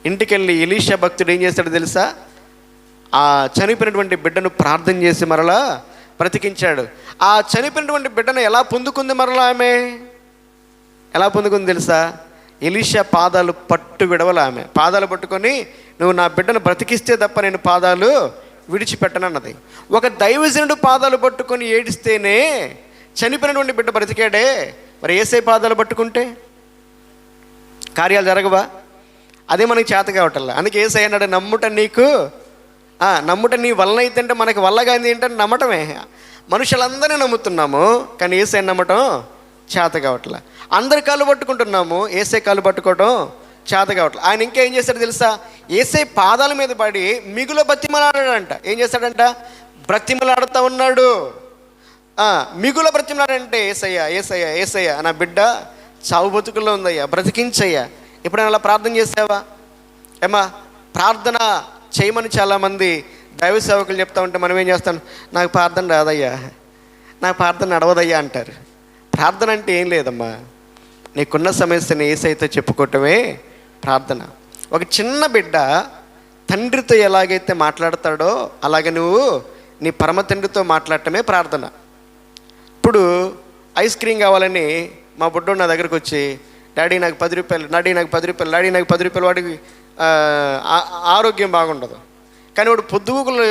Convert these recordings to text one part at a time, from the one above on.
ఇంటికెళ్ళి ఎలీషా భక్తుడు ఏం చేస్తాడో తెలుసా? ఆ చనిపోయినటువంటి బిడ్డను ప్రార్థన చేసి మరలా బ్రతికించాడు. ఆ చనిపోయినటువంటి బిడ్డను ఎలా పొందుకుంది మరలా ఆమె? ఎలా పొందుకుంది తెలుసా? ఎలీషా పాదాలు పట్టు విడవల ఆమె పాదాలు పట్టుకొని, నువ్వు నా బిడ్డను బ్రతికిస్తే తప్ప నేను పాదాలు విడిచిపెట్టనన్నది. ఒక దైవజనుడు పాదాలు పట్టుకొని ఏడిస్తేనే చనిపోయినటువంటి బిడ్డ బ్రతికాడే, మరి యేసయ్య పాదాలు పట్టుకుంటే కార్యాలు జరగవా? అదే మనకి చేత కావటల్లా. అందుకే యేసయ్య అన్నాడు, నమ్ముట నీ వలన అయితే, అంటే మనకి వల్లగాంది ఏంటంటే నమ్మటమే. మనుషులందరినీ నమ్ముతున్నాము, కానీ యేసయ్య నమ్మటం చేత కావట్లా. అందరి కాళ్ళు పట్టుకుంటున్నాము, యేసయ్య కాళ్ళు పట్టుకోవటం చేత కావట్లా. ఆయన ఇంకా ఏం చేస్తాడో తెలుసా? యేసయ్య పాదాల మీద పడి మిగుల బ్రతిమలాడాడంట. ఏం చేస్తాడంట? బ్రతిమలాడుతూ ఉన్నాడు. మిగుల బ్రతిమలాడంటే, ఏసయ్య ఏసయ్య ఏసయ్య, నా బిడ్డ చావు బతుకుల్లో ఉందయ్యా, బ్రతికించయ్యా. ఎప్పుడైనా అలా ప్రార్థన చేసావా? ఏమా ప్రార్థన చేయమని చాలామంది దైవ సేవకులు చెప్తా ఉంటే మనం ఏం చేస్తాం? నాకు ప్రార్థన రాదయ్యా, నాకు ప్రార్థన నడవదయ్యా అంటారు. ప్రార్థన అంటే ఏం లేదమ్మా, నీకున్న సమస్యని యేసయ్యతో చెప్పుకోవటమే ప్రార్థన. ఒక చిన్న బిడ్డ తండ్రితో ఎలాగైతే మాట్లాడతాడో అలాగే నువ్వు నీ పరమ తండ్రితో మాట్లాడటమే ప్రార్థన. ఇప్పుడు ఐస్ క్రీమ్ కావాలని మా బుడ్డోడు నా దగ్గరకు వచ్చి, డాడీ నాకు 10 రూపాయలు, డాడీ నాకు 10 రూపాయలు, డాడీ నాకు 10 రూపాయలు. వాడికి ఆరోగ్యం బాగుండదు, కానీ వాడు పొద్దుగుకులు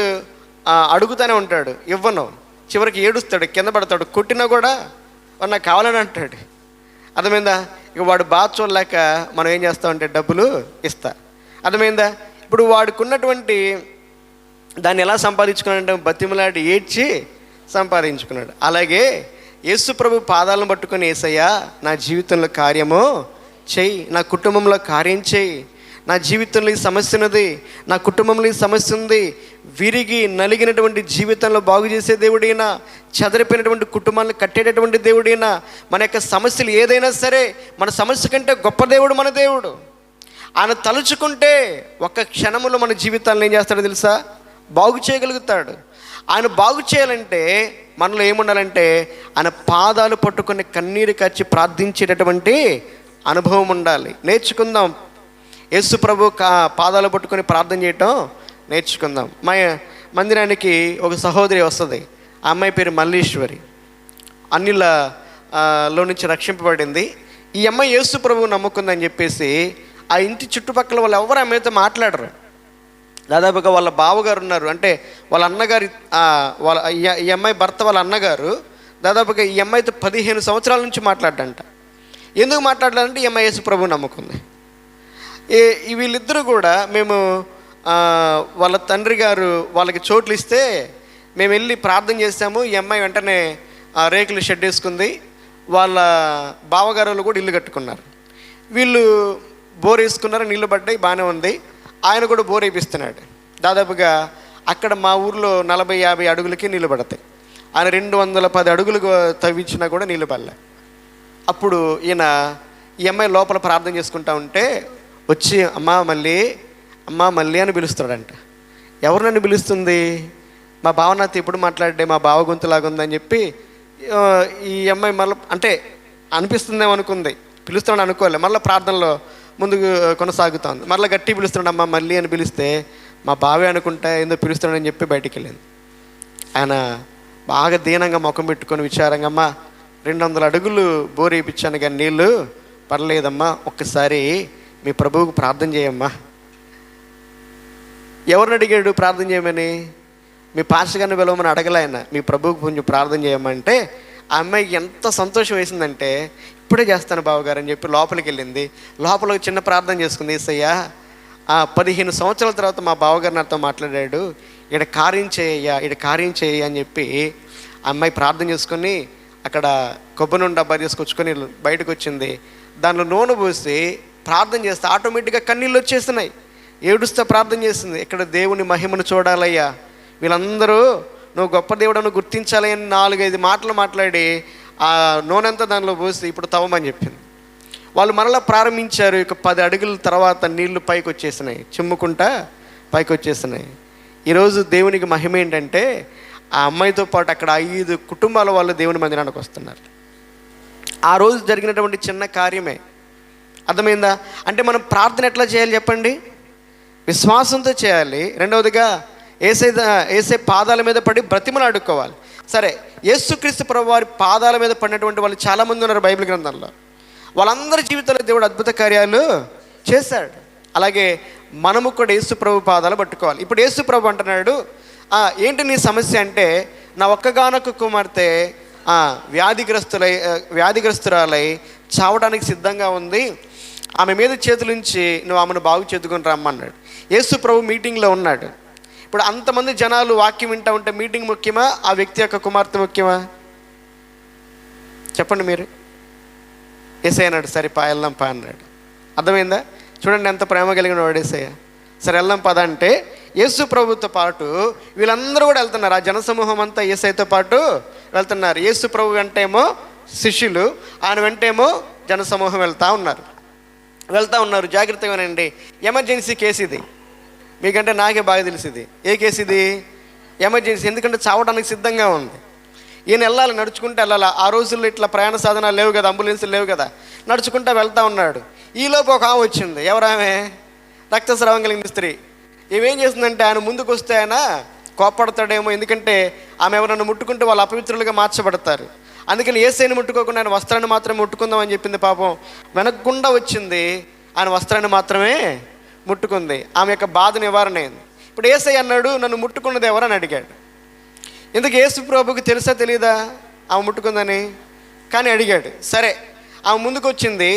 అడుగుతూనే ఉంటాడు, ఇవ్వను. చివరికి ఏడుస్తాడు, కింద పడతాడు, కొట్టినా కూడా వాడు నాకు కావాలని అంటాడు. అర్థమైందా? ఇక వాడు బాగా చూడలేక మనం ఏం చేస్తామంటే డబ్బులు ఇస్తా. అర్థమైందా? ఇప్పుడు వాడికి ఉన్నటువంటి దాన్ని ఎలా సంపాదించుకున్నాడంటే బతిమలాడి ఏడ్చి సంపాదించుకున్నాడు. అలాగే యేసు ప్రభు పాదాలను పట్టుకొని, యేసయ్యా నా జీవితంలో కార్యము చెయ్యి, నా కుటుంబంలో కార్యం చెయ్యి, నా జీవితంలో ఈ సమస్య ఉన్నది, నా కుటుంబంలో ఈ సమస్య ఉంది, విరిగి నలిగినటువంటి జీవితంలో బాగు చేసే దేవుడైనా, చెదరిపోయినటువంటి కుటుంబాలను కట్టేటటువంటి దేవుడైనా, మన యొక్క సమస్యలు ఏదైనా సరే మన సమస్య కంటే గొప్ప దేవుడు మన దేవుడు. ఆయన తలుచుకుంటే ఒక్క క్షణంలో మన జీవితాలను ఏం చేస్తాడో తెలుసా? బాగు చేయగలుగుతాడు. ఆయన బాగు చేయాలంటే మనలో ఏముండాలంటే ఆయన పాదాలు పట్టుకుని కన్నీరు కచ్చి ప్రార్థించేటటువంటి అనుభవం ఉండాలి. నేర్చుకుందాం. యేసు ప్రభు పాదాలు పట్టుకొని ప్రార్థన చేయటం నేర్చుకుందాం. మా మందిరానికి ఒక సహోదరి వస్తుంది. ఆ అమ్మాయి పేరు మల్లీశ్వరి. అన్నిలో నుంచి రక్షింపబడింది. ఈ అమ్మాయి యేసు ప్రభువు నమ్ముకుందని చెప్పేసి ఆ ఇంటి చుట్టుపక్కల వాళ్ళు ఎవరు ఆమెతో మాట్లాడరు. దాదాపుగా వాళ్ళ బావగారు ఉన్నారు, అంటే వాళ్ళ అన్నగారు, ఈ అమ్మాయి భర్త వాళ్ళ అన్నగారు దాదాపుగా ఈ అమ్మాయితో 15 సంవత్సరాల నుంచి మాట్లాడంట. ఎందుకు మాట్లాడాలంటే ఈ అమ్మాయి యేసు ప్రభువు నమ్ముకుంది. వీళ్ళిద్దరూ కూడా మేము వాళ్ళ తండ్రి గారు వాళ్ళకి చోట్లు ఇస్తే మేము వెళ్ళి ప్రార్థన చేసాము. ఈ అమ్మాయి వెంటనే రేకులు షెడ్ వేసుకుంది. వాళ్ళ బావగారులు కూడా ఇల్లు కట్టుకున్నారు. వీళ్ళు బోర్ వేసుకున్నారు, నీళ్ళు పడ్డాయి, బాగానే ఉంది. ఆయన కూడా బోర్ వేపిస్తున్నాడు. దాదాపుగా అక్కడ మా ఊర్లో 40-50 అడుగులకి నీళ్ళు పడతాయి. ఆయన 210 అడుగులు తవ్వించినా కూడా నీళ్ళు పడలే. అప్పుడు ఈ అమ్మాయి లోపల ప్రార్థన చేసుకుంటా ఉంటే వచ్చి అమ్మా మళ్ళీ అని పిలుస్తాడంట. ఎవరు నన్ను పిలుస్తుంది? మా బావ నాతో ఎప్పుడు మాట్లాడే మా బావ గొంతులాగా ఉందని చెప్పి ఈ అమ్మాయి మళ్ళీ అంటే అనిపిస్తుందేమో అనుకుంది, పిలుస్తున్నాడు అనుకోలే. మళ్ళీ ప్రార్థనలో ముందుకు కొనసాగుతుంది. మళ్ళీ గట్టి పిలుస్తున్నాడు, అమ్మ మళ్ళీ అని పిలిస్తే మా బావే అనుకుంటా ఏందో పిలుస్తున్నాడని చెప్పి బయటికి వెళ్ళింది. ఆయన బాగా దీనంగా ముఖం పెట్టుకొని విచారంగా, అమ్మ 200 అడుగులు బోర్ వేయించాను కానీ నీళ్ళు పర్లేదమ్మా, ఒక్కసారి మీ ప్రభువుకు ప్రార్థన చేయమ్మా. ఎవరిని అడిగాడు ప్రార్థన చేయమని? మీ పాస్టర్ గారిని పిలవమని అడగలే ఆయన. మీ ప్రభువుకు కొంచెం ప్రార్థన చేయమంటే ఆ అమ్మాయికి ఎంత సంతోషం వేసిందంటే ఇప్పుడే చేస్తాను బావగారు అని చెప్పి లోపలికి వెళ్ళింది. లోపల చిన్న ప్రార్థన చేసుకుంది. యేసయ్యా 15 సంవత్సరాల తర్వాత మా బావగారు నాతో మాట్లాడాడు, ఇక్కడ కార్యం చేయ అని చెప్పి ఆ అమ్మాయి ప్రార్థన చేసుకొని అక్కడ కొబ్బరి నూనె డబ్బా తీసుకొచ్చుకొని బయటకు వచ్చింది. దానిలో నూనె పోసి ప్రార్థన చేస్తే ఆటోమేటిక్గా కన్నీళ్ళు వచ్చేస్తున్నాయి. ఏడుస్తూ ప్రార్థన చేస్తుంది. ఇక్కడ దేవుని మహిమను చూడాలయ్యా, వీళ్ళందరూ నువ్వు గొప్ప దేవుడను గుర్తించాలి అని 4-5 మాటలు మాట్లాడి ఆ నూనె అంతా దానిలో పోసి ఇప్పుడు తవ్వమని చెప్పింది. వాళ్ళు మరలా ప్రారంభించారు. ఇక 10 అడుగుల తర్వాత నీళ్లు పైకి వచ్చేసినాయి, చిమ్ముకుంటా పైకి వచ్చేసినాయి. ఈరోజు దేవునికి మహిమ ఏంటంటే ఆ అమ్మాయితో పాటు అక్కడ 5 కుటుంబాల వాళ్ళు దేవుని మందిరానికి వస్తున్నారు. ఆ రోజు జరిగినటువంటి చిన్న కార్యమే. అర్థమైందా? అంటే మనం ప్రార్థన ఎట్లా చేయాలి చెప్పండి? విశ్వాసంతో చేయాలి. రెండవదిగా ఏసై ఏసై పాదాల మీద పడి బ్రతిమలు అడుక్కోవాలి. సరే, యేసుక్రీస్తు ప్రభు వారి పాదాల మీద పడినటువంటి వాళ్ళు చాలామంది ఉన్నారు బైబిల్ గ్రంథంలో. వాళ్ళందరి జీవితంలో దేవుడు అద్భుత కార్యాలు చేశాడు. అలాగే మనము కూడా యేసు ప్రభు పాదాలు పట్టుకోవాలి. ఇప్పుడు యేసు ప్రభు అంటున్నాడు, ఏంటి నీ సమస్య అంటే, నా ఒక్కగానొక్క కుమార్తె వ్యాధిగ్రస్తురాలై చావడానికి సిద్ధంగా ఉంది, ఆమె మీద చేతులుంచి నువ్వు ఆమెను బాగు చేతుకొని రమ్మన్నాడు. యేసు ప్రభు మీటింగ్లో ఉన్నాడు. ఇప్పుడు అంతమంది జనాలు వాక్యం వింటూ ఉంటే మీటింగ్ ముఖ్యమా, ఆ వ్యక్తి యొక్క కుమార్తె ముఖ్యమా? చెప్పండి మీరు. యేసయ్య అన్నాడు, సరే వెళ్దాం పా అన్నాడు. అర్థమైందా? చూడండి ఎంత ప్రేమ కలిగిన వాడు యేసయ్య. సరే వెళ్దాం పద అంటే యేసు ప్రభుతో పాటు వీళ్ళందరూ కూడా వెళ్తున్నారు. ఆ జనసమూహం అంతా యేసయ్యతో పాటు వెళ్తున్నారు. యేసు ప్రభు వెంటేమో శిష్యులు, ఆయన వెంటేమో జనసమూహం వెళ్తూ ఉన్నారు. జాగ్రత్తగా వినండి. ఎమర్జెన్సీ కేసు ఇది. మీకంటే నాకే బాగా తెలిసింది. ఏ కేసు ఇది? ఎమర్జెన్సీ. ఎందుకంటే చావడానికి సిద్ధంగా ఉంది. ఈయన వెళ్ళాలి, నడుచుకుంటూ వెళ్ళాలి. ఆ రోజుల్లో ఇట్లా ప్రయాణ సాధనాలు లేవు కదా, అంబులెన్సులు లేవు కదా, నడుచుకుంటూ వెళ్తూ ఉన్నాడు. ఈలోపు ఒక ఆమె వచ్చింది. ఎవరామె? రక్తస్రావం కలిగిన స్త్రీ. ఏమేం చేస్తుందంటే, ఆయన ముందుకు వస్తే ఆయన కోప్పడతాడేమో, ఎందుకంటే ఆమె ఎవరన్నా ముట్టుకుంటే వాళ్ళు అపవిత్రులుగా మార్చబడతారు. అందుకని యేసయ్యని ముట్టుకోకుండా ఆయన వస్త్రాన్ని మాత్రమే ముట్టుకుందామని చెప్పింది. పాపం వెనక్కుండా వచ్చింది, ఆయన వస్త్రాన్ని మాత్రమే ముట్టుకుంది. ఆమె యొక్క బాధ నివారణ అయింది. ఇప్పుడు యేసయ్య అన్నాడు, నన్ను ముట్టుకున్నది ఎవరని అడిగాడు. ఎందుకు యేసు ప్రభుకి తెలుసా తెలీదా ఆమె ముట్టుకుందని? కానీ అడిగాడు. సరే, ఆమె ముందుకు వచ్చింది.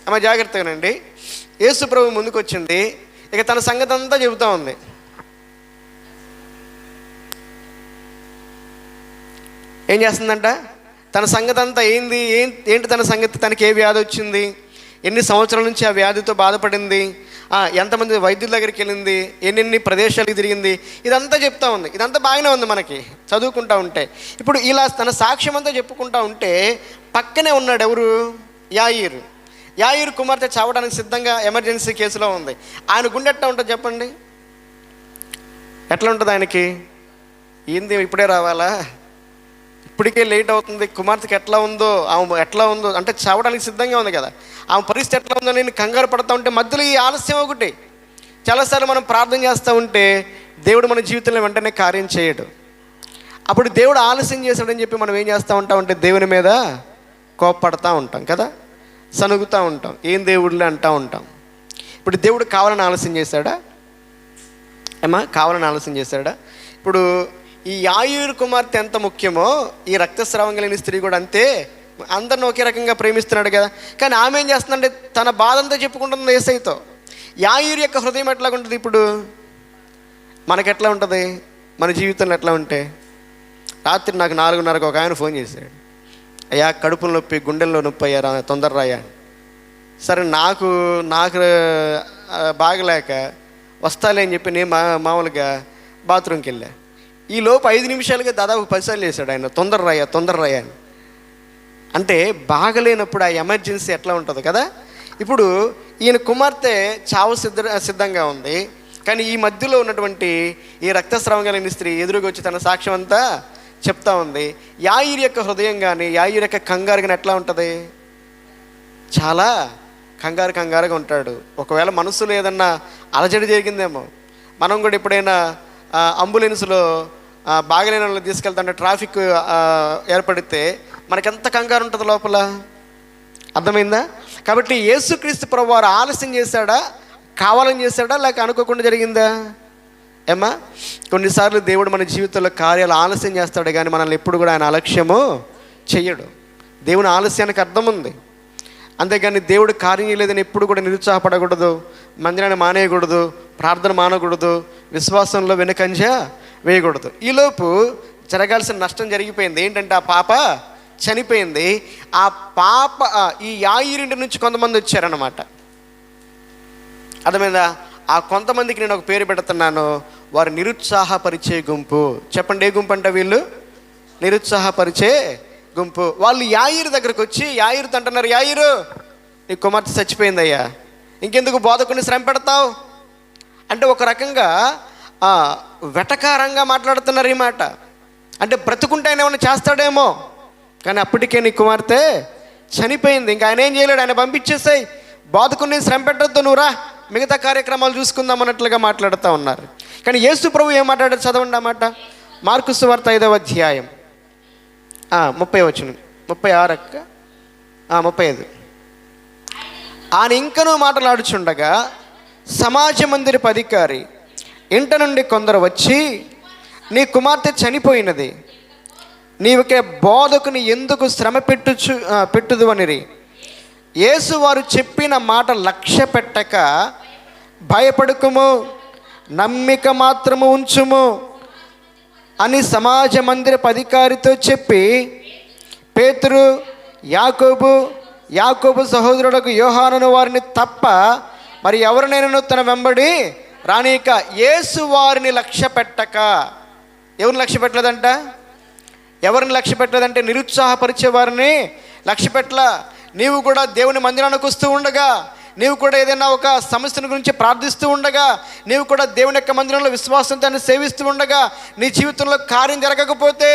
ఆమె జాగ్రత్తగానండి. యేసు ప్రభు ముందుకు వచ్చింది. ఇక తన సంగతి అంతా చెబుతూ ఉంది. ఏం చేస్తుందంట? తన సంగతి అంతా ఏంటి తన సంగతి? తనకి ఏ వ్యాధి వచ్చింది, ఎన్ని సంవత్సరాల నుంచి ఆ వ్యాధితో బాధపడింది, ఎంతమంది వైద్యుల దగ్గరికి వెళ్ళింది, ఎన్నెన్ని ప్రదేశాలకు తిరిగింది, ఇదంతా చెప్తా ఉంది. ఇదంతా బాగానే ఉంది మనకి చదువుకుంటా ఉంటే. ఇప్పుడు ఇలా తన సాక్ష్యం అంతా చెప్పుకుంటా ఉంటే పక్కనే ఉన్నాడు ఎవరు? యాయిరు కుమార్తె చావడానికి సిద్ధంగా ఎమర్జెన్సీ కేసులో ఉంది. ఆయన గుండె ఎట్లా ఉంటుంది చెప్పండి? ఎట్లా ఉంటుంది ఆయనకి? ఏంది ఇప్పుడే రావాలా, ఇప్పటికే లేట్ అవుతుంది, కుమార్తెకి ఎట్లా ఉందో, ఆమె ఎట్లా ఉందో అంటే చావడానికి సిద్ధంగా ఉంది కదా, ఆమె పరిస్థితి ఎట్లా ఉందో నేను కంగారు పడతా ఉంటే మధ్యలో ఈ ఆలస్యం ఒకటి. చాలాసార్లు మనం ప్రార్థన చేస్తూ ఉంటే దేవుడు మన జీవితంలో వెంటనే కార్యం చేయడు. అప్పుడు దేవుడు ఆలస్యం చేశాడని చెప్పి మనం ఏం చేస్తూ ఉంటామంటే దేవుని మీద కోప్పడతా ఉంటాం కదా, సనుగుతూ ఉంటాం, ఏం దేవుడులే అంటూ ఉంటాం. ఇప్పుడు దేవుడు కావాలని ఆలస్యం చేశాడా? కావాలని ఆలస్యం చేశాడా? ఇప్పుడు ఈ యాయిరు కుమార్తె ఎంత ముఖ్యమో ఈ రక్తస్రావం కలిగిన స్త్రీ కూడా అంతే. అందరిని ఒకే రకంగా ప్రేమిస్తున్నాడు కదా, కానీ ఆమె ఏం చేస్తుందంటే తన బాధ అంతా చెప్పుకుంటుంది యేసయ్యతో. యాయిరు యొక్క హృదయం ఎట్లా ఉంటుంది? ఇప్పుడు మనకెట్లా ఉంటుంది? మన జీవితంలో ఎట్లా ఉంటే, రాత్రి నాకు 4:30కి ఒక ఆయన ఫోన్ చేశాడు, అయ్యా కడుపులో నొప్పి, గుండెల్లో నొప్పి అయ్యారా, తొందర రాయా. సరే, నాకు బాగలేక వస్తాలే అని చెప్పి నేను మామూలుగా బాత్రూమ్కి వెళ్ళా. ఈ లోపు 5 నిమిషాలుగా దాదాపు 10 సార్లు వేసాడు ఆయన, తొందర రాయా అని. అంటే బాగలేనప్పుడు ఆ ఎమర్జెన్సీ ఎట్లా ఉంటుంది కదా. ఇప్పుడు ఈయన కుమార్తె చావు సిద్ధంగా ఉంది, కానీ ఈ మధ్యలో ఉన్నటువంటి ఈ రక్తస్రావం కలిగిన స్త్రీ ఎదురుగా వచ్చి తన సాక్ష్యం అంతా చెప్తా ఉంది. యాయిరు యొక్క హృదయం కానీ యాయిరు యొక్క కంగారు కానీ ఎట్లా ఉంటుంది? చాలా కంగారుగా ఉంటాడు. ఒకవేళ మనసులో ఏదన్నా అలజడి జరిగిందేమో. మనం కూడా ఎప్పుడైనా అంబులెన్స్లో బాగలేని వాళ్ళని తీసుకెళ్తుంటే ట్రాఫిక్ ఏర్పడితే మనకెంత కంగారు ఉంటుంది లోపల. అర్థమైందా? కాబట్టి యేసుక్రీస్తు ప్రభు వారు ఆలస్యం చేశాడా, కావాలని చేశాడా, లేక అనుకోకుండా జరిగిందా? కొన్నిసార్లు దేవుడు మన జీవితంలో కార్యాలు ఆలస్యం చేస్తాడు, కానీ మనల్ని ఎప్పుడు కూడా ఆయన అలక్ష్యము చెయ్యడు. దేవుని ఆలస్యానికి అర్థం ఉంది. అంతేగాని దేవుడు కార్యం చేయలేదని ఎప్పుడు కూడా నిరుత్సాహపడకూడదు, మందిరాన్ని మానేయకూడదు, ప్రార్థన మానకూడదు, విశ్వాసంలో వెనుకంజ వేయకూడదు. ఈలోపు జరగాల్సిన నష్టం జరిగిపోయింది. ఏంటంటే ఆ పాప చనిపోయింది. ఆ పాప ఈ యాయిరింటి నుంచి కొంతమంది వచ్చారన్నమాట. అర్థమైందా? ఆ కొంతమందికి నేను ఒక పేరు పెడుతున్నాను, వారు నిరుత్సాహపరిచే గుంపు. చెప్పండి, ఏ గుంపు అంటే వీళ్ళు? నిరుత్సాహపరిచే గుంపు. వాళ్ళు యాయిరు దగ్గరకు వచ్చి యాయిరుతో అంటున్నారు, యాయిరు నీ కుమార్తె చచ్చిపోయిందయ్యా, ఇంకెందుకు బోధకుని శ్రమ పెడతావు అంటే ఒక రకంగా వెటకారంగా మాట్లాడుతున్నారు ఈ మాట. అంటే బ్రతుకుంటే ఆయన ఏమైనా చేస్తాడేమో, కానీ అప్పటికే నీ కుమార్తె చనిపోయింది, ఇంకా ఆయన ఏం చేయలేడు, ఆయన పంపించేసాయి, బోధకుని శ్రమ పెట్టద్దు, నువ్వు రా మిగతా కార్యక్రమాలు చూసుకుందాం అన్నట్లుగా మాట్లాడుతూ ఉన్నారు. కానీ యేసు ప్రభు ఏం మాట్లాడారు చదవండి అన్నమాట. మార్కు సువార్త 5వ అధ్యాయం 30 వచనం, 36 అక్క 35. ఆయన ఇంకనూ మాట్లాడుచుండగా సమాజ మందిరపు అధికారి ఇంట నుండి కొందరు వచ్చి, నీ కుమార్తె చనిపోయినది, నీవుకే బోధకుని ఎందుకు శ్రమ పెట్టుదు అనిరి. యేసు వారు చెప్పిన మాట లక్ష్య పెట్టక, భయపడకుము, నమ్మిక మాత్రము ఉంచుము అని సమాజ మందిరపు అధికారితో చెప్పి, పేతురు, యాకోబు సహోదరులకు యోహానును వారిని తప్ప మరి ఎవరినైనా తన వెంబడి రానీక. యేసు వారిని లక్ష్య పెట్టక, ఎవరిని లక్ష్య పెట్టలేదంట? ఎవరిని లక్ష్య పెట్టలేదంటే నిరుత్సాహపరిచే వారిని లక్ష్య పెట్టల. నీవు కూడా దేవుని మందిరానికి వస్తూ ఉండగా, నీవు కూడా ఏదైనా ఒక సమస్యను గురించి ప్రార్థిస్తూ ఉండగా, నీవు కూడా దేవుని యొక్క మందిరంలో విశ్వాసంతో సేవిస్తూ ఉండగా, నీ జీవితంలో కార్యం జరగకపోతే,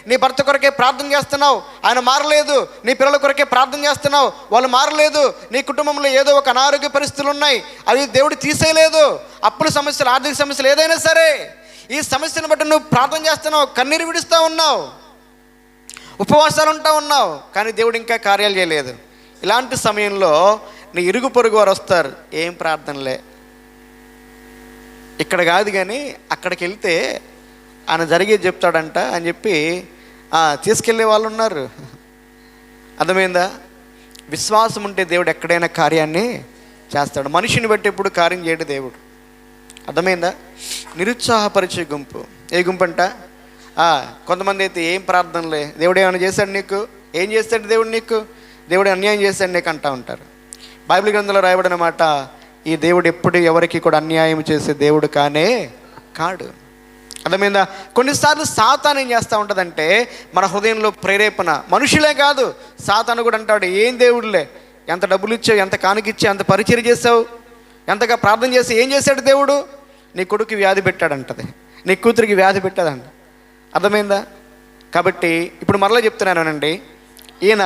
నీ భర్త కొరకే ప్రార్థన చేస్తున్నావు, ఆయన మారలేదు, నీ పిల్లల కొరకే ప్రార్థన చేస్తున్నావు, వాళ్ళు మారలేదు, నీ కుటుంబంలో ఏదో ఒక అనారోగ్య పరిస్థితులు ఉన్నాయి, అవి దేవుడు తీసేయలేదు, అప్పుల సమస్యలు, ఆర్థిక సమస్యలు ఏదైనా సరే, ఈ సమస్యను బట్టి నువ్వు ప్రార్థన చేస్తున్నావు, కన్నీరు విడుస్తూ ఉన్నావు, ఉపవాసాలు ఉంటా ఉన్నావు, కానీ దేవుడు ఇంకా కార్యాలు చేయలేదు. ఇలాంటి సమయంలో నీ ఇరుగు పొరుగు వారు వస్తారు, ఏం ప్రార్థనలే, ఇక్కడ కాదు కానీ అక్కడికి వెళ్తే ఆయన జరిగేది చెప్తాడంట అని చెప్పి తీసుకెళ్ళే వాళ్ళు ఉన్నారు. అర్థమైందా? విశ్వాసం ఉంటే దేవుడు ఎక్కడైనా కార్యాన్ని చేస్తాడు. మనిషిని బట్టి ఎప్పుడు కార్యం చేయడు దేవుడు. అర్థమైందా? నిరుత్సాహపరిచే గుంపు. ఏ గుంపు అంట? కొంతమంది అయితే ఏం ప్రార్థనలే, దేవుడు ఏమైనా చేశాడు నీకు, ఏం చేస్తాడు దేవుడు నీకు, దేవుడు అన్యాయం చేశాడు నీకు అంటూ ఉంటారు. బైబిల్ గ్రంథంలో రాయబడిన మాట, ఈ దేవుడు ఎప్పుడు ఎవరికి కూడా అన్యాయం చేసే దేవుడు కానే కాడు. అర్థమైందా? కొన్నిసార్లు సాతాను ఏం చేస్తూ ఉంటుందంటే, మన హృదయంలో ప్రేరేపణ, మనుషులే కాదు సాతాను కూడా అంటాడు, ఏం దేవుడులే, ఎంత డబ్బులు ఇచ్చావు, ఎంత కానుకిచ్చావు, ఎంత పరిచయం చేసావు, ఎంతగా ప్రార్థన చేసి ఏం చేశాడు దేవుడు, నీ కొడుకు వ్యాధి పెట్టాడంటది, నీ కూతురికి వ్యాధి పెట్టాడంట. అర్థమైందా? కాబట్టి ఇప్పుడు మరలా చెప్తున్నానండి, ఈయన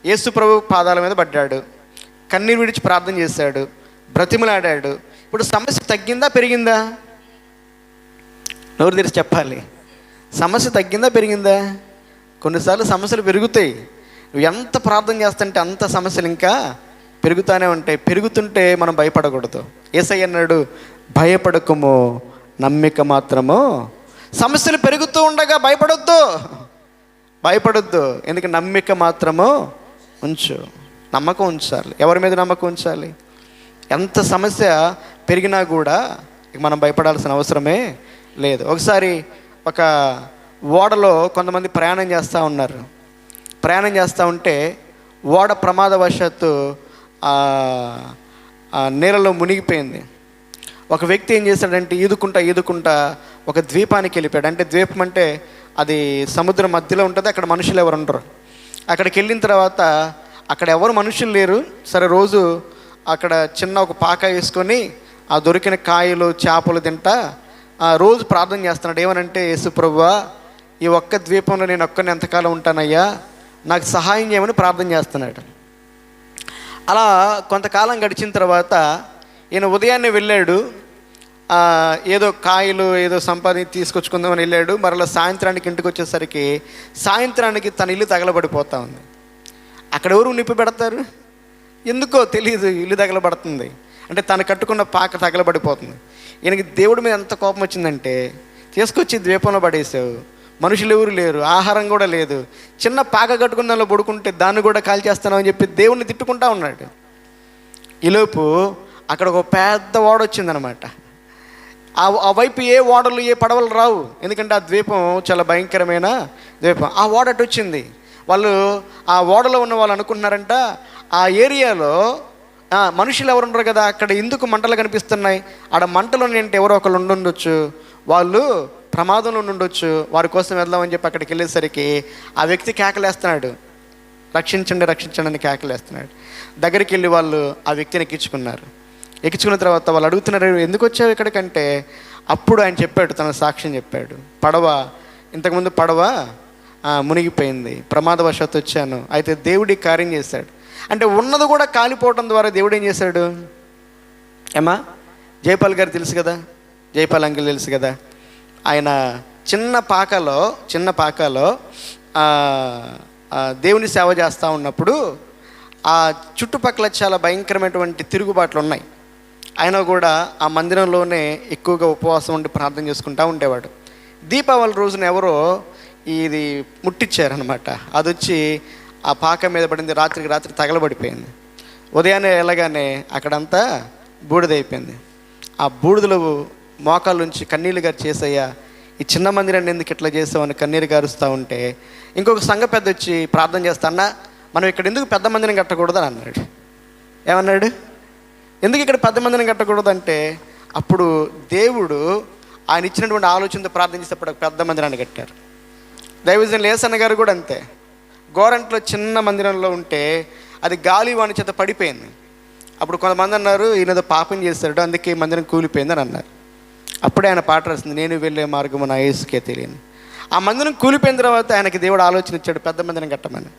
యేసు ప్రభు పాదాల మీద పడ్డాడు, కన్నీరు విడిచి ప్రార్థన చేశాడు, బ్రతిమలాడాడు. ఇప్పుడు సమస్య తగ్గిందా పెరిగిందా? నోరు తెరిచి చెప్పాలి. సమస్య తగ్గిందా పెరిగిందా? కొన్నిసార్లు సమస్యలు పెరుగుతాయి. నువ్వు ఎంత ప్రార్థన చేస్తుంటే అంత సమస్యలు ఇంకా పెరుగుతూనే ఉంటాయి. పెరుగుతుంటే మనం భయపడకూడదు. యేసయ్య అన్నాడు, భయపడకుము, నమ్మిక మాత్రము. సమస్యలు పెరుగుతూ ఉండగా భయపడొద్దు. ఎందుకంటే నమ్మిక మాత్రము ఉంచు. నమ్మకం ఉంచాలి. ఎవరి మీద నమ్మకం ఉంచాలి? ఎంత సమస్య పెరిగినా కూడా మనం భయపడాల్సిన అవసరమే లేదు. ఒకసారి ఒక ఓడలో కొంతమంది ప్రయాణం చేస్తూ ఉన్నారు. ప్రయాణం చేస్తూ ఉంటే ఓడ ప్రమాదవశాత్తు నీళ్ళలో మునిగిపోయింది. ఒక వ్యక్తి ఏం చేశాడంటే ఈదుకుంటా ఒక ద్వీపానికి వెళ్ళిపోయాడు. అంటే ద్వీపం అంటే అది సముద్రం మధ్యలో ఉంటుంది, అక్కడ మనుషులు ఎవరు ఉండరు. అక్కడికి వెళ్ళిన తర్వాత అక్కడ ఎవరు మనుషులు లేరు. సరే, రోజు అక్కడ చిన్న ఒక పాక వేసుకొని ఆ దొరికిన కాయలు చేపలు తింటా రోజు ప్రార్థన చేస్తున్నాడు. ఏమనంటే, యేసు ప్రభువా, ఈ ఒక్క ద్వీపంలో నేను ఒక్కరిని ఎంతకాలం ఉంటానయ్యా, నాకు సహాయం చేయమని ప్రార్థన చేస్తున్నాడు. అలా కొంతకాలం గడిచిన తర్వాత ఈయన ఉదయాన్నే వెళ్ళాడు, ఏదో కాయలు ఏదో సంపాదించి తీసుకొచ్చుకుందామని వెళ్ళాడు. మరలా సాయంత్రానికి ఇంటికి వచ్చేసరికి సాయంత్రానికి తన ఇల్లు తగలబడిపోతూ ఉంది. అక్కడ ఎవరు నిప్పు పెడతారు? ఎందుకో తెలియదు, ఇల్లు తగలబడుతుంది. అంటే తను కట్టుకున్న పాక తగలబడిపోతుంది. ఈయనకి దేవుడి మీద ఎంత కోపం వచ్చిందంటే, తీసుకొచ్చి ద్వీపంలో పడేసావు, మనుషులు ఎవరు లేరు, ఆహారం కూడా లేదు, చిన్న పాక కట్టుకున్న దానిలో పడుకుంటే దాన్ని కూడా కాల్చేస్తాను అని చెప్పి దేవుణ్ణి తిట్టుకుంటా ఉన్నాడు. ఈలోపు అక్కడ ఒక పెద్ద ఓడ వచ్చిందనమాట. ఆ వైపు ఏ ఓడలు ఏ పడవలు రావు, ఎందుకంటే ఆ ద్వీపం చాలా భయంకరమైన ద్వీపం. ఆ ఓడ అటు వచ్చింది. వాళ్ళు ఆ ఓడలో ఉన్న వాళ్ళు అనుకుంటున్నారంట, ఆ ఏరియాలో మనుషులు ఎవరు ఉండరు కదా, అక్కడ ఎందుకు మంటలు కనిపిస్తున్నాయి, ఆడ మంటలు అంటే ఎవరో ఒకళ్ళు ఉండుండొచ్చు, వాళ్ళు ప్రమాదంలో ఉండొచ్చు, వారి కోసం వెళ్దామని చెప్పి అక్కడికి వెళ్ళేసరికి ఆ వ్యక్తి కేకలేస్తున్నాడు, రక్షించండి అని కేకలేస్తున్నాడు. దగ్గరికి వెళ్ళి వాళ్ళు ఆ వ్యక్తిని ఎక్కించుకున్న తర్వాత వాళ్ళు అడుగుతున్నారు, ఎందుకు వచ్చావు ఇక్కడికంటే, అప్పుడు ఆయన చెప్పాడు, తన సాక్ష్యం చెప్పాడు. ఇంతకుముందు పడవ మునిగిపోయింది, ప్రమాదవశాత్తు వచ్చాను, అయితే దేవుడి కార్యం చేశాడు. అంటే ఉన్నది కూడా కాలిపోవడం ద్వారా దేవుడు ఏం చేశాడు? ఏమా జైపాల్ గారు తెలుసు కదా, జైపాల్ అంకుల్ తెలుసు కదా. ఆయన చిన్న పాకలో దేవుని సేవ చేస్తూ ఉన్నప్పుడు ఆ చుట్టుపక్కల చాలా భయంకరమైనటువంటి తిరుగుబాట్లు ఉన్నాయి. ఆయన కూడా ఆ మందిరంలోనే ఎక్కువగా ఉపవాసం ఉండి ప్రార్థన చేసుకుంటూ ఉండేవాడు. దీపావళి రోజున ఎవరో ఇది ముట్టించారనమాట. అది వచ్చి ఆ పాక మీద పడింది, రాత్రికి రాత్రి తగలబడిపోయింది. ఉదయాన్నే వెళ్ళగానే అక్కడంతా బూడిదైపోయింది. ఆ బూడిదలో మోకాళ్ళ నుంచి కన్నీళ్ళు గారు చేసయ్యా, ఈ చిన్న మందిరాన్ని ఎందుకు ఇట్లా చేసామని కన్నీరు గారుస్తూ ఉంటే ఇంకొక సంఘ పెద్ద వచ్చి ప్రార్థన చేస్తా, అన్న మనం ఇక్కడ ఎందుకు పెద్ద మందిరం కట్టకూడదు అని అన్నాడు. ఏమన్నాడు? ఎందుకు ఇక్కడ పెద్ద మందిరం కట్టకూడదు అంటే అప్పుడు దేవుడు ఆయన ఇచ్చినటువంటి ఆలోచనతో ప్రార్థన చేసేప్పుడు పెద్ద మందిరాన్ని కట్టారు. దైవజన్ లేసన్న గారు కూడా అంతే, గోరంట్లో చిన్న మందిరంలో ఉంటే అది గాలి వాని చేత పడిపోయింది. అప్పుడు కొంతమంది అన్నారు ఈయనదో పాపం చేస్తాడు అందుకే మందిరం కూలిపోయింది అని అన్నారు. అప్పుడే ఆయన పాట రాసింది, నేను వెళ్ళే మార్గము నా యేసుకే తెలియని. ఆ మందిరం కూలిపోయిన తర్వాత ఆయనకి దేవుడు ఆలోచన ఇచ్చాడు పెద్ద మందిరం కట్టమని.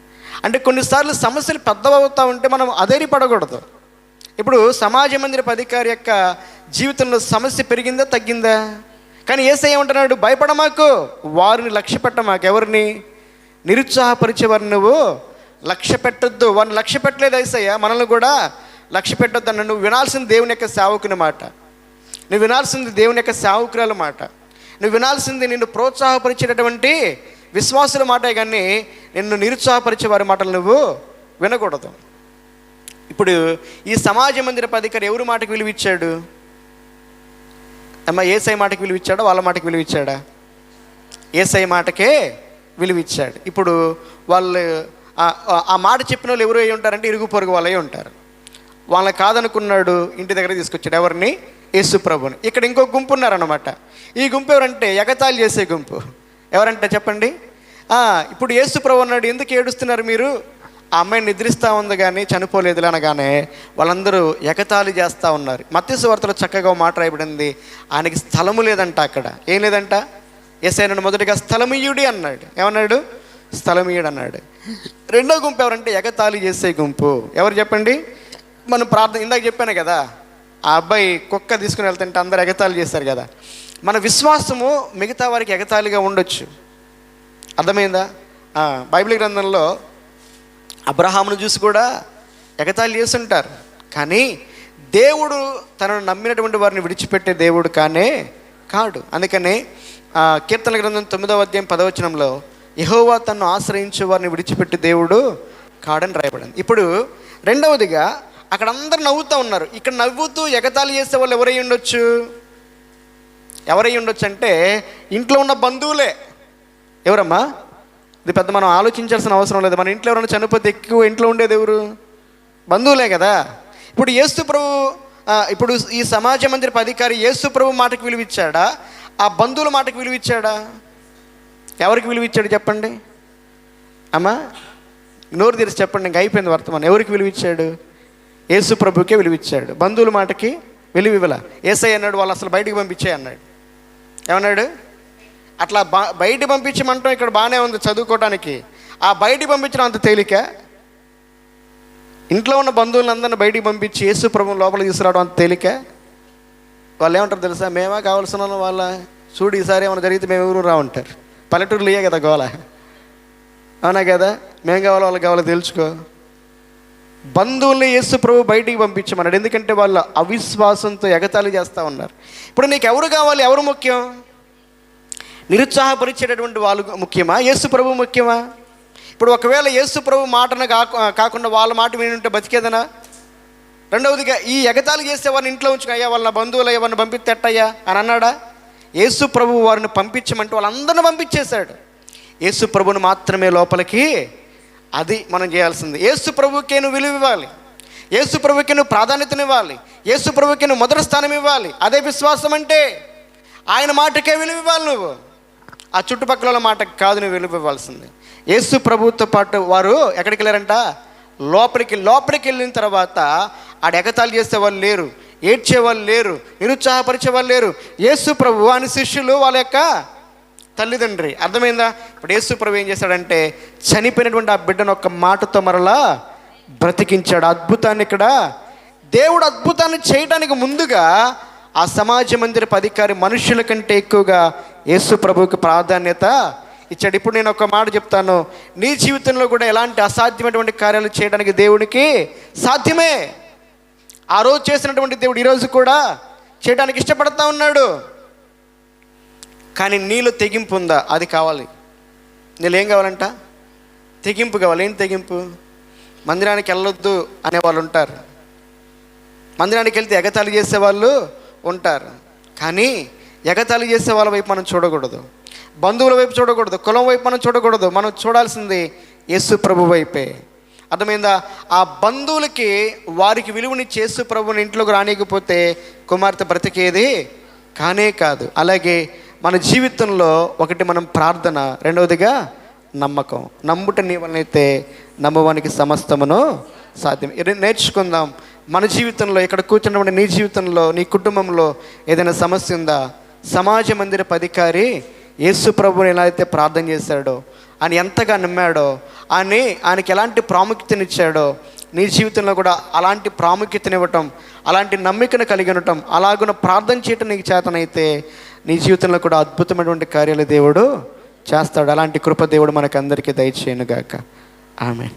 అంటే కొన్నిసార్లు సమస్యలు పెద్దవవుతూ ఉంటే మనం అధైర్యపడకూడదు. ఇప్పుడు సమాజ మందిరపు అధికారి యొక్క జీవితంలో సమస్య పెరిగిందా తగ్గిందా? కానీ యేసయ్య ఏమంటున్నాడు, భయపడమాకు, వారిని లక్ష్య పెట్టమాకు. ఎవరిని? నిరుత్సాహపరిచేవారిని నువ్వు లక్ష్య పెట్టొద్దు. వారిని లక్ష్య పెట్టలేదు యేసయ్య, మనల్ని కూడా లక్ష్య పెట్టొద్దు అన్న. నువ్వు వినాల్సింది దేవుని యొక్క సేవకుని మాట, నువ్వు వినాల్సింది దేవుని యొక్క సేవకురాల మాట, నువ్వు వినాల్సింది నిన్ను ప్రోత్సాహపరిచేటటువంటి విశ్వాసుల మాటే, కానీ నిన్ను నిరుత్సాహపరిచే వారి మాటలు నువ్వు వినకూడదు. ఇప్పుడు ఈ సమాజ మందిరపు అధికారి ఎవరి మాటకు విలువిచ్చాడు? అమ్మ యేసయ్య మాటకి విలువిచ్చాడా వాళ్ళ మాటకి విలువిచ్చాడా? యేసయ్య మాటకే విలువిచ్చాడు. ఇప్పుడు వాళ్ళు ఆ మాట చెప్పిన వాళ్ళు ఎవరు అయి ఉంటారంటే ఇరుగు పొరుగు వాళ్ళే ఉంటారు. వాళ్ళని కాదనుకున్నాడు, ఇంటి దగ్గర తీసుకొచ్చాడు. ఎవరిని? యేసు ప్రభుని. ఇక్కడ ఇంకో గుంపు ఉన్నారన్నమాట. ఈ గుంపు ఎవరంటే ఎగతాళి చేసే గుంపు. ఎవరంటే చెప్పండి. ఇప్పుడు యేసు ప్రభు అన్నాడు, ఎందుకు ఏడుస్తున్నారు మీరు? ఆ అమ్మాయి నిద్రిస్తూ ఉంది కానీ చనిపోలేదు అనగానే వాళ్ళందరూ ఎగతాళి చేస్తూ ఉన్నారు. మత్తయి సువార్తలో చక్కగా మాట రాయబడింది, ఆయనకి స్థలము లేదంట. అక్కడ ఏం లేదంట? యేసయ్యను మొదటిగా స్థలమియ్యుడి అన్నాడు. ఏమన్నాడు? స్థలమియ్యుడు అన్నాడు. రెండో గుంపు ఎవరంటే ఎగతాళి చేసే గుంపు. ఎవరు చెప్పండి? మనం ప్రార్థన ఇందాక చెప్పాను కదా, ఆ అబ్బాయి కుక్క తీసుకుని వెళ్తుంటే అందరు ఎగతాళి చేస్తారు కదా. మన విశ్వాసము మిగతా వారికి ఎగతాళిగా ఉండొచ్చు. అర్థమైందా? బైబిల్ గ్రంథంలో అబ్రహామును చూసి కూడా ఎగతాళి చేస్తుంటారు, కానీ దేవుడు తనను నమ్మినటువంటి వారిని విడిచిపెట్టే దేవుడు కాడు. అందుకని కీర్తన గ్రంథం 9వ అధ్యాయం 10వ వచనంలో యెహోవా తన్ను ఆశ్రయించే వారిని విడిచిపెట్టే దేవుడు కాడని రాయబడింది. ఇప్పుడు రెండవదిగా అక్కడ అందరు నవ్వుతూ ఉన్నారు. ఇక్కడ నవ్వుతూ ఎగతాళి చేసే వాళ్ళు ఎవరై ఉండొచ్చు? అంటే ఇంట్లో ఉన్న బంధువులే. ఎవరమ్మా? ఇది పెద్ద మనం ఆలోచించాల్సిన అవసరం లేదు. మన ఇంట్లో ఎవరైనా చనిపోతే ఎక్కువ ఇంట్లో ఉండేది ఎవరు? బంధువులే కదా. ఇప్పుడు యేసు ప్రభు, ఇప్పుడు ఈ సమాజ మందిరపు అధికారి యేసు ప్రభు మాటకు విలువిచ్చాడా? ఆ బంధువుల మాటకు విలువిచ్చాడా? ఎవరికి విలువిచ్చాడు చెప్పండి అమ్మా? నోరు తెరిచి చెప్పండి, ఇంక అయిపోయింది వర్తమానం. ఎవరికి విలువిచ్చాడు? యేసు ప్రభుకే విలువిచ్చాడు. బంధువుల మాటకి విలువివ్వల. యేసయ్య అన్నాడు వాళ్ళు అసలు బయటికి పంపించే అన్నాడు. ఏమన్నాడు? అట్లా బయట పంపించమంటాం ఇక్కడ బాగానే ఉంది చదువుకోవడానికి. ఆ బయటికి పంపించడం అంత తేలిక? ఇంట్లో ఉన్న బంధువులందరినీ బయటికి పంపించి యేసు ప్రభువుని లోపల తీసుకురావడం అంత తేలిక? వాళ్ళు ఏమంటారు తెలుసా? మేమా కావాల్సిన వాళ్ళ చూడు ఈసారి ఏమైనా జరిగితే మేము ఎవరు రావంటారు. పల్లెటూరులో ఇయ్యే కదా గోల, అవునా కదా? మేము కావాలో వాళ్ళకి కావాలో తెలుసుకో. బంధువుల్ని యేసు ప్రభు బయటికి పంపించమన్నాడు, ఎందుకంటే వాళ్ళు అవిశ్వాసంతో ఎగతాళి చేస్తూ ఉన్నారు. ఇప్పుడు నీకు ఎవరు కావాలి? ఎవరు ముఖ్యం? నిరుత్సాహపరిచేటటువంటి వాళ్ళు ముఖ్యమా? యేసు ప్రభు ముఖ్యమా? ఇప్పుడు ఒకవేళ యేసు ప్రభు మాటను కాకుండా వాళ్ళ మాట వినుంటే బతికేదనా? రెండవదిగా ఈ ఎగతాళి చేసే వారిని ఇంట్లో ఉంచుకు, అయ్యా వాళ్ళ బంధువులు ఎవరిని పంపిస్తేట్టయ్యా అని అన్నాడా? యేసు ప్రభు వారిని పంపించమంటే వాళ్ళందరిని పంపించేశాడు. యేసు ప్రభుని మాత్రమే లోపలికి, అది మనం చేయాల్సింది. యేసు ప్రభుకే నువ్వు విలువ ఇవ్వాలి, యేసు ప్రభుకే నువ్వు ప్రాధాన్యతనివ్వాలి, యేసు ప్రభుకే నువ్వు మొదటి స్థానం ఇవ్వాలి. అదే విశ్వాసం అంటే. ఆయన మాటకే విలువ ఇవ్వాలి నువ్వు, ఆ చుట్టుపక్కల మాటకు కాదు నువ్వు విలువ ఇవ్వాల్సింది. యేసు ప్రభుతో పాటు వారు ఎక్కడికి వెళ్ళారంట? లోపలికి వెళ్ళిన తర్వాత ఆడ ఎగతాళి చేసే వాళ్ళు లేరు, ఏడ్చే వాళ్ళు లేరు, నిరుత్సాహపరిచే వాళ్ళు లేరు. యేసు ప్రభు అని శిష్యులు వాళ్ళ యొక్క తల్లిదండ్రి. అర్థమైందా? ఇప్పుడు యేసు ప్రభు ఏం చేశాడంటే చనిపోయినటువంటి ఆ బిడ్డను ఒక్క మాటతో మరలా బ్రతికించాడు. అద్భుతాన్ని ఇక్కడ దేవుడు అద్భుతాన్ని చేయడానికి ముందుగా ఆ సమాజ మందిరపు అధికారి మనుషుల కంటే ఎక్కువగా యేసు ప్రభువుకి ప్రాధాన్యత ఇచ్చాడు. ఇప్పుడు నేను ఒక మాట చెప్తాను, నీ జీవితంలో కూడా ఎలాంటి అసాధ్యమైనటువంటి కార్యాలు చేయడానికి దేవునికి సాధ్యమే. ఆ రోజు చేసినటువంటి దేవుడు ఈరోజు కూడా చేయడానికి ఇష్టపడతా ఉన్నాడు. కానీ నీలో తెగింపు ఉందా? అది కావాలి. నీళ్ళు ఏం కావాలంట? తెగింపు కావాలి. ఏం తెగింపు? మందిరానికి వెళ్ళొద్దు అనేవాళ్ళు ఉంటారు, మందిరానికి వెళ్తే ఎగతాళి చేసేవాళ్ళు ఉంటారు. కానీ ఎగతాళి చేసే వాళ్ళ వైపు మనం చూడకూడదు, బంధువుల వైపు చూడకూడదు, కులం వైపు మనం చూడకూడదు. మనం చూడాల్సింది యేసు ప్రభు వైపే. అర్థమైందా? ఆ బంధువులకి వారికి విలువనిచ్చి యేసు ప్రభుని ఇంట్లోకి రానియకపోతే కుమార్తె బ్రతికేది కానే కాదు. అలాగే మన జీవితంలో ఒకటి మనం ప్రార్థన, రెండవదిగా నమ్మకం. నమ్ముట నీ వలనైతే నమ్మవానికి సమస్తమును సాధ్యం. నేర్చుకుందాం. మన జీవితంలో, ఇక్కడ కూర్చున్నటువంటి నీ జీవితంలో, నీ కుటుంబంలో ఏదైనా సమస్య ఉందా? సమాజ మందిరపు అధికారి యేసు ప్రభుని ఎలా అయితే ప్రార్థన చేశాడో, ఆయన ఎంతగా నమ్మాడో, ఆయనకి ఎలాంటి ప్రాముఖ్యతనిచ్చాడో, నీ జీవితంలో కూడా అలాంటి ప్రాముఖ్యతనివ్వటం, అలాంటి నమ్మికను కలిగి ఉండటం, అలాగున ప్రార్థన చేయటం నీకు చేతనైతే నీ జీవితంలో కూడా అద్భుతమైనటువంటి కార్యాలు దేవుడు చేస్తాడు. అలాంటి కృప దేవుడు మనకు అందరికీ దయచేయనుగాక. ఆమేన్.